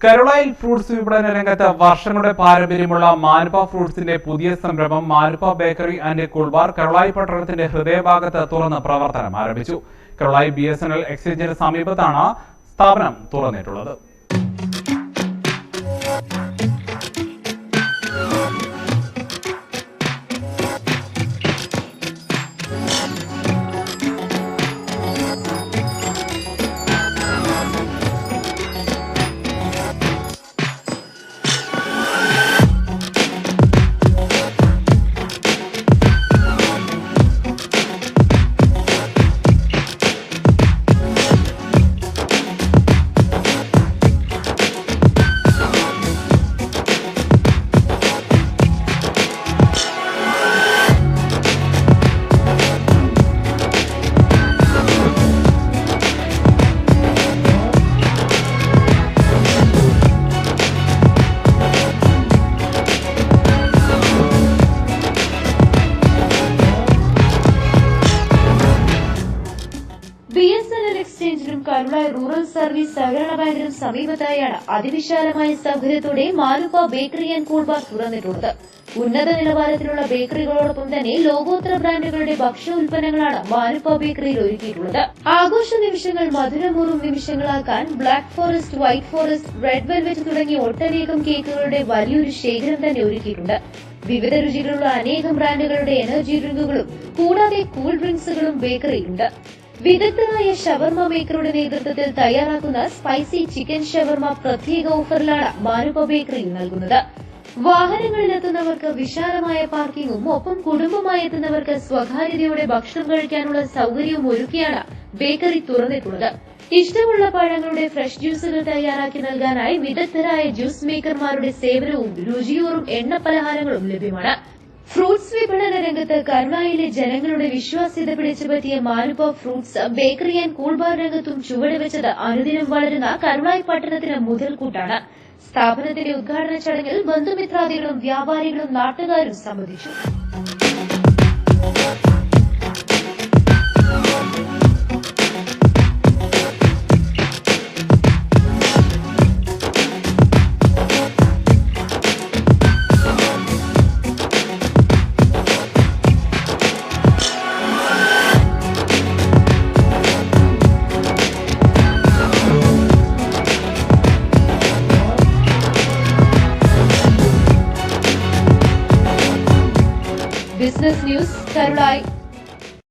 കരുളായിൽ fruits വിപണന രംഗത്ത് വർഷങ്ങളുടെ പാരമ്പര്യമുള്ള മാനുപ ഫ്രൂട്ട്സിന്റെ പുതിയ സംരംഭം മാനുപ ബേക്കറി ആൻഡ് കൂൾബാർ കരുളായി പട്ടണത്തിന്റെ ഹൃദയഭാഗത്ത് തുറന്ന് പ്രവർത്തനം ആരംഭിച്ചു. കരുളായി BSNL എക്സ്ചേഞ്ചിന് സമീപത്താണ് സ്ഥാപനം തുറന്നിട്ടുള്ളത്. BSNL എക്സ്ചേഞ്ചിനും കരുളായി റൂറൽ സർവീസ് സഹകരണ ബാങ്കിനും സമീപത്തായാണ് അതിവിശാലമായ സൗകര്യത്തോടെ മാനുപ ബേക്കറി ആൻഡ് കൂൾബാർ തുറന്നിട്ടുള്ളത്. ഉന്നത നിലവാരത്തിലുള്ള ബേക്കറികളോടൊപ്പം തന്നെ ലോകോത്തര ബ്രാൻഡുകളുടെ ഭക്ഷ്യ ഉൽപ്പന്നങ്ങളാണ് മാനുപ ബേക്കറിയിൽ ഒരുക്കിയിട്ടുള്ളത്. ആഘോഷ നിമിഷങ്ങൾ മധുരമൂറും നിമിഷങ്ങളാക്കാൻ black forest, white forest, red velvet തുടങ്ങിയ ഒട്ടനേകം കേക്കുകളുടെ വലിയൊരു ശേഖരം തന്നെ ഒരുക്കിയിട്ടുണ്ട്. വിവിധ രുചികളുള്ള അനേകം ബ്രാൻഡുകളുടെ എനർജി ഡ്രിങ്കുകളും കൂടാതെ കൂൾ ഡ്രിങ്ക്സുകളും ബേക്കറിയിലുണ്ട്. വിദഗ്ധരായ ഷവർമ മേക്കറുടെ നേതൃത്വത്തിൽ തയ്യാറാക്കുന്ന സ്പൈസി ചിക്കൻ ഷവർമ പ്രത്യേക ഓഫറിലാണ് മാനുപ ബേക്കറിയിൽ നൽകുന്നത്. വാഹനങ്ങളിലെത്തുന്നവർക്ക് വിശാലമായ പാർക്കിംഗും ഒപ്പം കുടുംബമായി എത്തുന്നവർക്ക് സ്വകാര്യതയോടെ ഭക്ഷണം കഴിക്കാനുള്ള സൗകര്യവും ഒരുക്കിയാണ് ബേക്കറി തുറന്നിട്ടുള്ളത്. ഇഷ്ടമുള്ള പഴങ്ങളുടെ ഫ്രഷ് ജ്യൂസുകൾ തയ്യാറാക്കി നൽകാനായി വിദഗ്ധരായ ജ്യൂസ് മേക്കർമാരുടെ സേവനവും രുചിയൂറും എണ്ണ പലഹാരങ്ങളും ലഭ്യമാണ്. ഫ്രൂട്ട്സ് വിപണന രംഗത്ത് കരുളായിലെ ജനങ്ങളുടെ വിശ്വാസ്യത പിടിച്ചുപറ്റിയ മാനുപ ഫ്രൂട്ട്സ് ബേക്കറി ആൻഡ് കൂൾബാർ രംഗത്തും ചുവടുവെച്ചത് അനുദിനം വളരുന്ന കരുളായി പട്ടണത്തിന് മുതൽക്കൂട്ടാണ്. സ്ഥാപനത്തിന്റെ ഉദ്ഘാടന ചടങ്ങിൽ ബന്ധുമിത്രാദികളും വ്യാപാരികളും നാട്ടുകാരും സംബന്ധിച്ചു. Business News, Karulai.